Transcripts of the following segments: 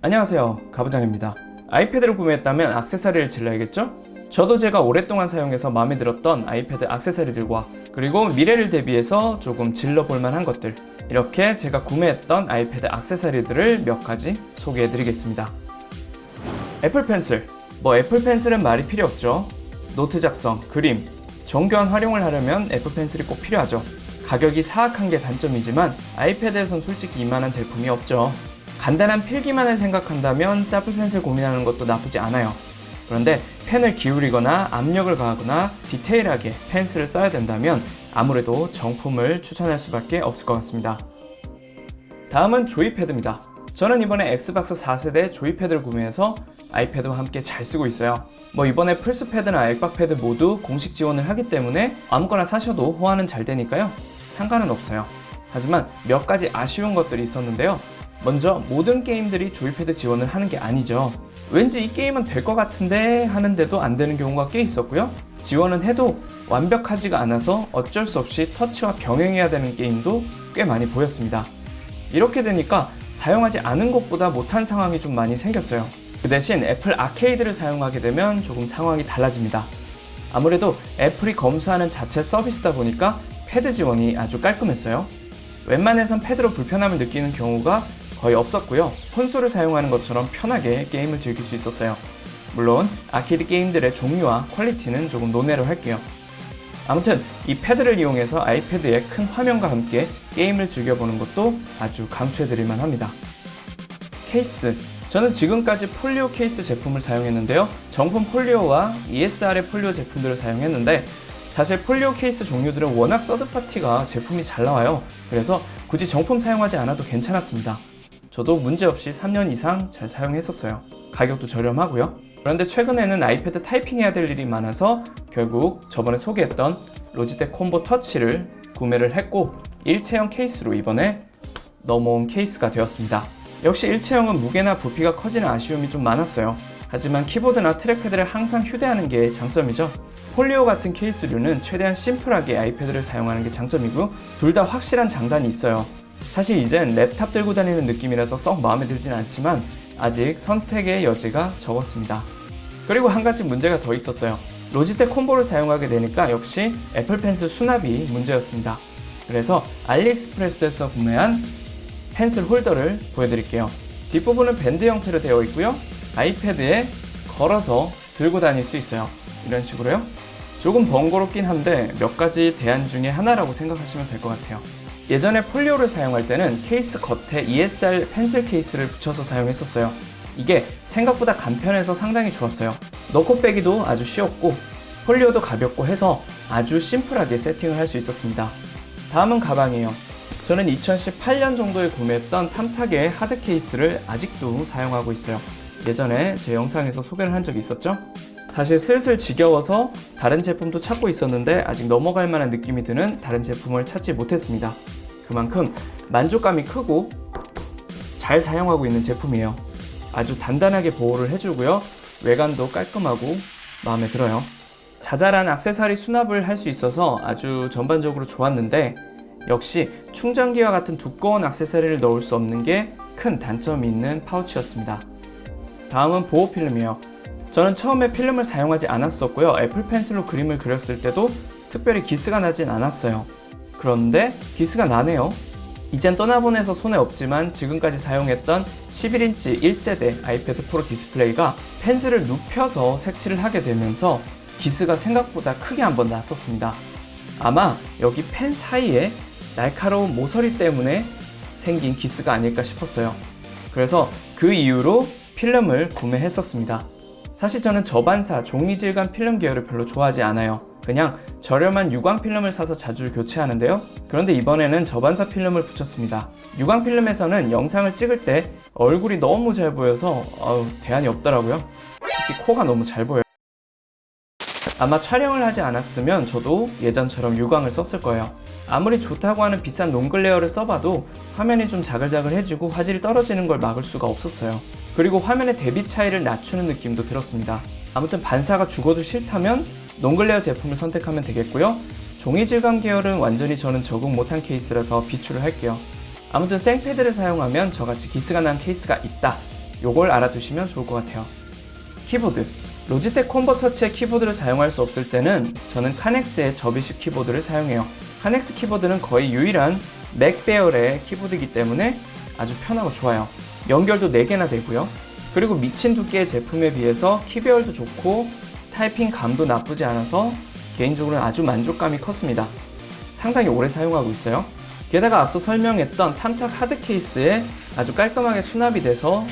안녕하세요, 가부장입니다. 아이패드를 구매했다면 액세서리를 질러야겠죠? 저도 제가 오랫동안 사용해서 마음에 들었던 아이패드 액세서리들과 그리고 미래를 대비해서 조금 질러볼 만한 것들, 이렇게 제가 구매했던 아이패드 액세서리들을 몇 가지 소개해 드리겠습니다. 애플 펜슬, 애플 펜슬은 말이 필요 없죠. 노트 작성, 그림, 정교한 활용을 하려면 애플 펜슬이 꼭 필요하죠. 가격이 사악한 게 단점이지만 아이패드에선 솔직히 이만한 제품이 없죠. 간단한 필기만을 생각한다면 애플 펜슬 고민하는 것도 나쁘지 않아요. 그런데 펜을 기울이거나 압력을 가하거나 디테일하게 펜슬을 써야 된다면 아무래도 정품을 추천할 수밖에 없을 것 같습니다. 다음은 조이패드입니다. 저는 이번에 엑스박스 4세대 조이패드를 구매해서 아이패드와 함께 잘 쓰고 있어요. 이번에 플스패드나 액박패드 모두 공식 지원을 하기 때문에 아무거나 사셔도 호환은 잘 되니까요, 상관은 없어요. 하지만 몇 가지 아쉬운 것들이 있었는데요. 먼저 모든 게임들이 조이패드 지원을 하는 게 아니죠. 왠지 이 게임은 될 것 같은데 하는데도 안 되는 경우가 꽤 있었고요. 지원은 해도 완벽하지가 않아서 어쩔 수 없이 터치와 병행해야 되는 게임도 꽤 많이 보였습니다. 이렇게 되니까 사용하지 않은 것보다 못한 상황이 좀 많이 생겼어요. 그 대신 애플 아케이드를 사용하게 되면 조금 상황이 달라집니다. 아무래도 애플이 검수하는 자체 서비스다 보니까 패드 지원이 아주 깔끔했어요. 웬만해선 패드로 불편함을 느끼는 경우가 거의 없었고요. 콘솔을 사용하는 것처럼 편하게 게임을 즐길 수 있었어요. 물론 아케이드 게임들의 종류와 퀄리티는 조금 논외로 할게요. 아무튼 이 패드를 이용해서 아이패드의 큰 화면과 함께 게임을 즐겨보는 것도 아주 강추해드릴만 합니다. 케이스, 저는 지금까지 폴리오 케이스 제품을 사용했는데요. 정품 폴리오와 ESR의 폴리오 제품들을 사용했는데 사실 폴리오 케이스 종류들은 워낙 서드파티가 제품이 잘 나와요. 그래서 굳이 정품 사용하지 않아도 괜찮았습니다. 저도 문제없이 3년 이상 잘 사용했었어요. 가격도 저렴하고요. 그런데 최근에는 아이패드 타이핑해야 될 일이 많아서 결국 저번에 소개했던 로지텍 콤보 터치를 구매를 했고 일체형 케이스로 이번에 넘어온 케이스가 되었습니다. 역시 일체형은 무게나 부피가 커지는 아쉬움이 좀 많았어요. 하지만 키보드나 트랙패드를 항상 휴대하는 게 장점이죠. 폴리오 같은 케이스류는 최대한 심플하게 아이패드를 사용하는 게 장점이고요. 둘 다 확실한 장단이 있어요. 사실 이젠 랩탑 들고 다니는 느낌이라서 썩 마음에 들진 않지만 아직 선택의 여지가 적었습니다. 그리고 한 가지 문제가 더 있었어요. 로지텍 콤보를 사용하게 되니까 역시 애플 펜슬 수납이 문제였습니다. 그래서 알리익스프레스에서 구매한 펜슬 홀더를 보여드릴게요. 뒷부분은 밴드 형태로 되어 있고요. 아이패드에 걸어서 들고 다닐 수 있어요. 이런 식으로요. 조금 번거롭긴 한데 몇 가지 대안 중에 하나라고 생각하시면 될 것 같아요. 예전에 폴리오를 사용할 때는 케이스 겉에 ESR 펜슬 케이스를 붙여서 사용했었어요. 이게 생각보다 간편해서 상당히 좋았어요. 넣고 빼기도 아주 쉬웠고 폴리오도 가볍고 해서 아주 심플하게 세팅을 할 수 있었습니다. 다음은 가방이에요. 저는 2018년 정도에 구매했던 탐탁의 하드 케이스를 아직도 사용하고 있어요. 예전에 제 영상에서 소개를 한 적이 있었죠? 사실 슬슬 지겨워서 다른 제품도 찾고 있었는데 아직 넘어갈 만한 느낌이 드는 다른 제품을 찾지 못했습니다. 그만큼 만족감이 크고 잘 사용하고 있는 제품이에요. 아주 단단하게 보호를 해주고요. 외관도 깔끔하고 마음에 들어요. 자잘한 액세서리 수납을 할 수 있어서 아주 전반적으로 좋았는데 역시 충전기와 같은 두꺼운 액세서리를 넣을 수 없는 게 큰 단점이 있는 파우치였습니다. 다음은 보호 필름이에요. 저는 처음에 필름을 사용하지 않았었고요. 애플 펜슬로 그림을 그렸을 때도 특별히 기스가 나진 않았어요. 그런데 기스가 나네요. 이젠 떠나보내서 손에 없지만 지금까지 사용했던 11인치 1세대 아이패드 프로 디스플레이가 펜슬을 눕혀서 색칠을 하게 되면서 기스가 생각보다 크게 한번 났었습니다. 아마 여기 펜 사이에 날카로운 모서리 때문에 생긴 기스가 아닐까 싶었어요. 그래서 그 이후로 필름을 구매했었습니다. 사실 저는 저반사, 종이 질감 필름 계열을 별로 좋아하지 않아요. 그냥 저렴한 유광 필름을 사서 자주 교체하는데요. 그런데 이번에는 저반사 필름을 붙였습니다. 유광 필름에서는 영상을 찍을 때 얼굴이 너무 잘 보여서 대안이 없더라고요. 특히 코가 너무 잘 보여요. 아마 촬영을 하지 않았으면 저도 예전처럼 유광을 썼을 거예요. 아무리 좋다고 하는 비싼 논글레어를 써봐도 화면이 좀 자글자글해지고 화질이 떨어지는 걸 막을 수가 없었어요. 그리고 화면의 대비 차이를 낮추는 느낌도 들었습니다. 아무튼 반사가 죽어도 싫다면 논글레어 제품을 선택하면 되겠고요. 종이 질감 계열은 완전히 저는 적응 못한 케이스라서 비추를 할게요. 아무튼 생패드를 사용하면 저같이 기스가 난 케이스가 있다, 요걸 알아두시면 좋을 것 같아요. 키보드. 로지텍 콤보 터치의 키보드를 사용할 수 없을 때는 저는 카넥스의 접이식 키보드를 사용해요. 카넥스 키보드는 거의 유일한 맥 배열의 키보드이기 때문에 아주 편하고 좋아요. 연결도 4개나 되고요. 그리고 미친 두께의 제품에 비해서 키 배열도 좋고 타이핑 감도 나쁘지 않아서 개인적으로는 아주 만족감이 컸습니다. 상당히 오래 사용하고 있어요. 게다가 앞서 설명했던 탐탁 하드 케이스에 아주 깔끔하게 수납이 돼서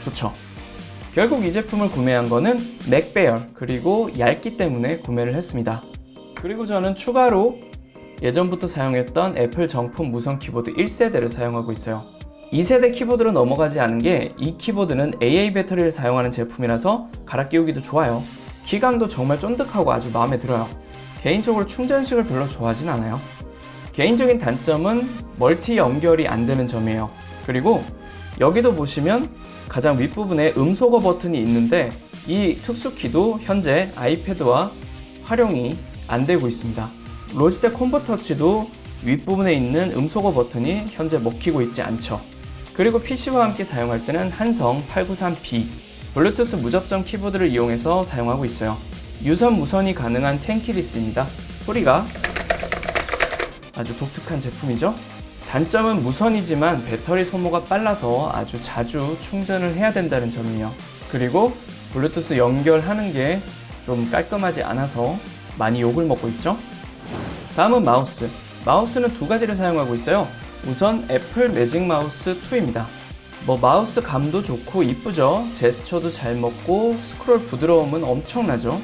좋죠. 결국 이 제품을 구매한 거는 맥 배열 그리고 얇기 때문에 구매를 했습니다. 그리고 저는 추가로 예전부터 사용했던 애플 정품 무선 키보드 1세대를 사용하고 있어요. 2세대 키보드로 넘어가지 않은 게 이 키보드는 AA 배터리를 사용하는 제품이라서 갈아 끼우기도 좋아요. 키감도 정말 쫀득하고 아주 마음에 들어요. 개인적으로 충전식을 별로 좋아하진 않아요. 개인적인 단점은 멀티 연결이 안 되는 점이에요. 그리고 여기도 보시면 가장 윗부분에 음소거 버튼이 있는데 이 특수키도 현재 아이패드와 활용이 안 되고 있습니다. 로지텍 콤보 터치도 윗부분에 있는 음소거 버튼이 현재 먹히고 있지 않죠. 그리고 PC와 함께 사용할 때는 한성 893B 블루투스 무접점 키보드를 이용해서 사용하고 있어요. 유선 무선이 가능한 텐키리스입니다. 소리가 아주 독특한 제품이죠. 단점은 무선이지만 배터리 소모가 빨라서 아주 자주 충전을 해야 된다는 점이에요. 그리고 블루투스 연결하는 게 좀 깔끔하지 않아서 많이 욕을 먹고 있죠. 다음은 마우스. 마우스는 두 가지를 사용하고 있어요. 우선 애플 매직 마우스 2입니다. 마우스 감도 좋고 이쁘죠. 제스처도 잘 먹고 스크롤 부드러움은 엄청나죠.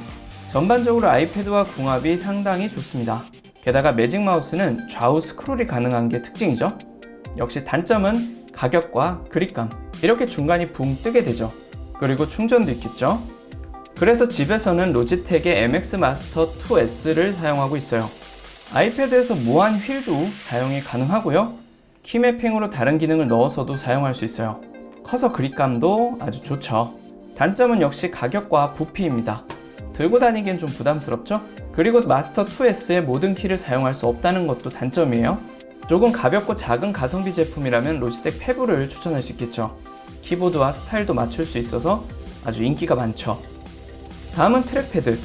전반적으로 아이패드와 궁합이 상당히 좋습니다. 게다가 매직 마우스는 좌우 스크롤이 가능한 게 특징이죠. 역시 단점은 가격과 그립감, 이렇게 중간이 붕 뜨게 되죠. 그리고 충전도 있겠죠. 그래서 집에서는 로지텍의 MX 마스터 2S를 사용하고 있어요. 아이패드에서 무한 휠도 사용이 가능하고요. 키 매핑으로 다른 기능을 넣어서도 사용할 수 있어요. 커서 그립감도 아주 좋죠. 단점은 역시 가격과 부피입니다. 들고 다니기엔 좀 부담스럽죠? 그리고 마스터 2S의 모든 키를 사용할 수 없다는 것도 단점이에요. 조금 가볍고 작은 가성비 제품이라면 로지텍 페블을 추천할 수 있겠죠. 키보드와 스타일도 맞출 수 있어서 아주 인기가 많죠. 다음은 트랙패드.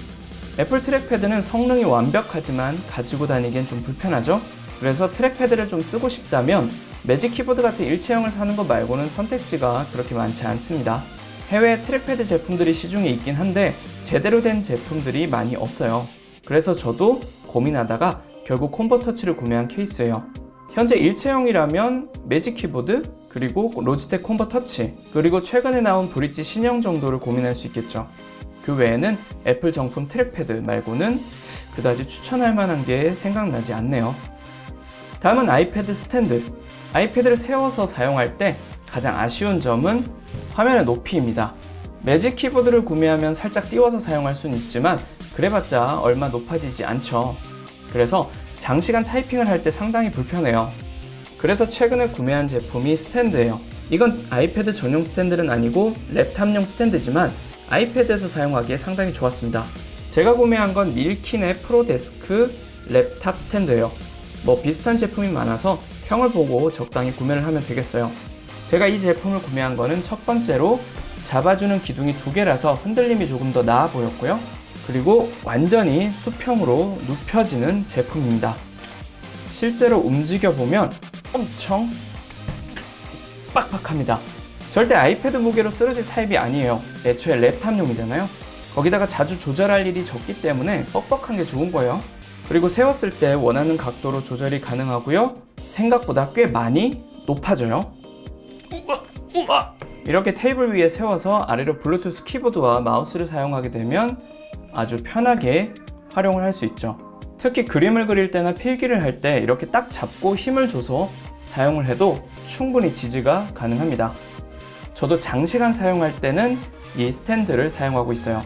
애플 트랙패드는 성능이 완벽하지만 가지고 다니기엔 좀 불편하죠? 그래서 트랙패드를 좀 쓰고 싶다면 매직 키보드 같은 일체형을 사는 것 말고는 선택지가 그렇게 많지 않습니다. 해외 트랙패드 제품들이 시중에 있긴 한데 제대로 된 제품들이 많이 없어요. 그래서 저도 고민하다가 결국 콤보 터치를 구매한 케이스예요. 현재 일체형이라면 매직 키보드, 그리고 로지텍 콤보 터치, 그리고 최근에 나온 브릿지 신형 정도를 고민할 수 있겠죠. 그 외에는 애플 정품 트랙패드 말고는 그다지 추천할 만한 게 생각나지 않네요. 다음은 아이패드 스탠드. 아이패드를 세워서 사용할 때 가장 아쉬운 점은 화면의 높이입니다. 매직 키보드를 구매하면 살짝 띄워서 사용할 수는 있지만 그래봤자 얼마 높아지지 않죠. 그래서 장시간 타이핑을 할 때 상당히 불편해요. 그래서 최근에 구매한 제품이 스탠드예요. 이건 아이패드 전용 스탠드는 아니고 랩탑용 스탠드지만 아이패드에서 사용하기에 상당히 좋았습니다. 제가 구매한 건 밀킨의 프로데스크 랩탑 스탠드예요. 비슷한 제품이 많아서 평을 보고 적당히 구매를 하면 되겠어요. 제가 이 제품을 구매한 거는 첫 번째로 잡아주는 기둥이 2개라서 흔들림이 조금 더 나아 보였고요. 그리고 완전히 수평으로 눕혀지는 제품입니다. 실제로 움직여보면 엄청 빡빡합니다. 절대 아이패드 무게로 쓰러질 타입이 아니에요. 애초에 랩탑용이잖아요. 거기다가 자주 조절할 일이 적기 때문에 뻑뻑한 게 좋은 거예요. 그리고 세웠을 때 원하는 각도로 조절이 가능하고요. 생각보다 꽤 많이 높아져요. 이렇게 테이블 위에 세워서 아래로 블루투스 키보드와 마우스를 사용하게 되면 아주 편하게 활용을 할 수 있죠. 특히 그림을 그릴 때나 필기를 할 때 이렇게 딱 잡고 힘을 줘서 사용을 해도 충분히 지지가 가능합니다. 저도 장시간 사용할 때는 이 스탠드를 사용하고 있어요.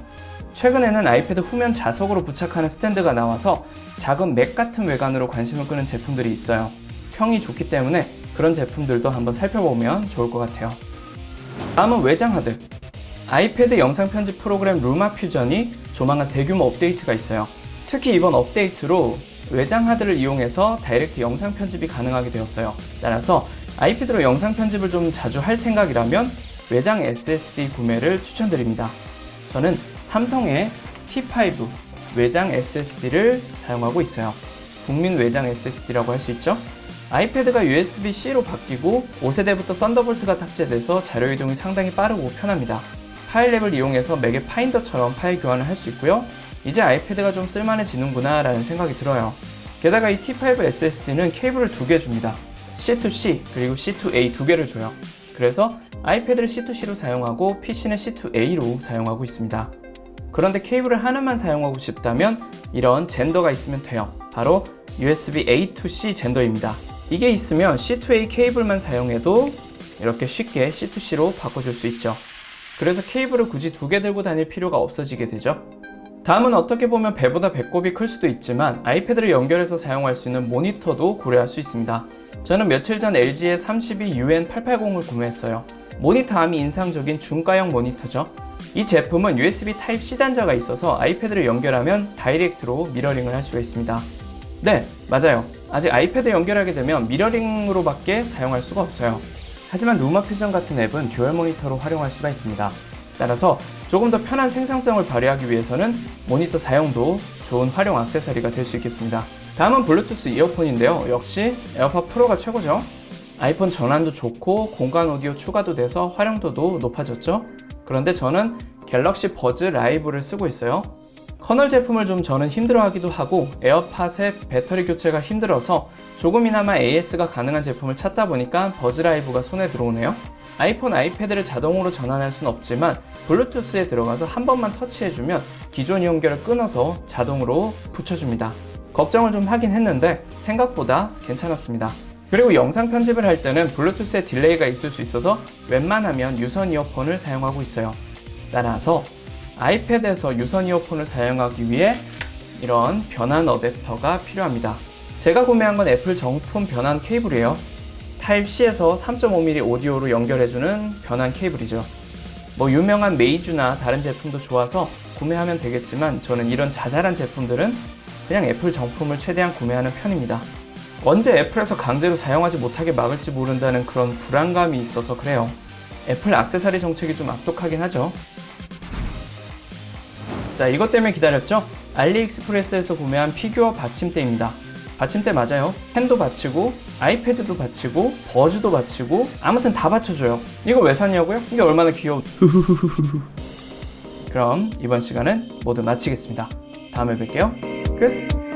최근에는 아이패드 후면 자석으로 부착하는 스탠드가 나와서 작은 맥 같은 외관으로 관심을 끄는 제품들이 있어요. 평이 좋기 때문에 그런 제품들도 한번 살펴보면 좋을 것 같아요. 다음은 외장 하드. 아이패드 영상 편집 프로그램 루마 퓨전이 조만간 대규모 업데이트가 있어요. 특히 이번 업데이트로 외장 하드를 이용해서 다이렉트 영상 편집이 가능하게 되었어요. 따라서 아이패드로 영상 편집을 좀 자주 할 생각이라면 외장 SSD 구매를 추천드립니다. 저는 삼성의 T5 외장 SSD를 사용하고 있어요. 국민 외장 SSD라고 할 수 있죠. 아이패드가 USB-C로 바뀌고 5세대부터 썬더볼트가 탑재돼서 자료 이동이 상당히 빠르고 편합니다. 파일랩을 이용해서 맥의 파인더처럼 파일 교환을 할 수 있고요. 이제 아이패드가 좀 쓸만해지는구나 라는 생각이 들어요. 게다가 이 T5 SSD는 케이블을 2개 줍니다. C2C 그리고 C2A 2개를 줘요. 그래서 아이패드를 C2C로 사용하고 PC는 C2A로 사용하고 있습니다. 그런데 케이블을 하나만 사용하고 싶다면 이런 젠더가 있으면 돼요. 바로 USB A to C 젠더입니다. 이게 있으면 C2A 케이블만 사용해도 이렇게 쉽게 C2C로 바꿔줄 수 있죠. 그래서 케이블을 굳이 2개 들고 다닐 필요가 없어지게 되죠. 다음은 어떻게 보면 배보다 배꼽이 클 수도 있지만 아이패드를 연결해서 사용할 수 있는 모니터도 고려할 수 있습니다. 저는 며칠 전 LG의 32UN880을 구매했어요. 모니터 암이 인상적인 중가형 모니터죠. 이 제품은 USB Type-C 단자가 있어서 아이패드를 연결하면 다이렉트로 미러링을 할 수가 있습니다. 네, 맞아요. 아직 아이패드 연결하게 되면 미러링으로밖에 사용할 수가 없어요. 하지만 루마퓨전 같은 앱은 듀얼 모니터로 활용할 수가 있습니다. 따라서 조금 더 편한 생산성을 발휘하기 위해서는 모니터 사용도 좋은 활용 액세서리가 될 수 있겠습니다. 다음은 블루투스 이어폰인데요. 역시 에어팟 프로가 최고죠. 아이폰 전환도 좋고 공간 오디오 추가도 돼서 활용도도 높아졌죠. 그런데 저는 갤럭시 버즈 라이브를 쓰고 있어요. 커널 제품을 좀 저는 힘들어하기도 하고 에어팟의 배터리 교체가 힘들어서 조금이나마 AS가 가능한 제품을 찾다 보니까 버즈 라이브가 손에 들어오네요. 아이폰, 아이패드를 자동으로 전환할 수는 없지만 블루투스에 들어가서 한 번만 터치해주면 기존 연결을 끊어서 자동으로 붙여줍니다. 걱정을 좀 하긴 했는데 생각보다 괜찮았습니다. 그리고 영상 편집을 할 때는 블루투스에 딜레이가 있을 수 있어서 웬만하면 유선 이어폰을 사용하고 있어요. 따라서 아이패드에서 유선 이어폰을 사용하기 위해 이런 변환 어댑터가 필요합니다. 제가 구매한 건 애플 정품 변환 케이블이에요. 타입C에서 3.5mm 오디오로 연결해주는 변환 케이블이죠. 뭐 유명한 메이주나 다른 제품도 좋아서 구매하면 되겠지만 저는 이런 자잘한 제품들은 그냥 애플 정품을 최대한 구매하는 편입니다. 언제 애플에서 강제로 사용하지 못하게 막을지 모른다는 그런 불안감이 있어서 그래요. 애플 액세서리 정책이 좀 악독하긴 하죠. 자, 이것 때문에 기다렸죠? 알리익스프레스에서 구매한 피규어 받침대입니다. 받침대 맞아요. 펜도 받치고 아이패드도 받치고 버즈도 받치고 아무튼 다 받쳐줘요. 이거 왜 샀냐고요? 이게 얼마나 귀여워. 그럼 이번 시간은 모두 마치겠습니다. 다음에 뵐게요. 끝.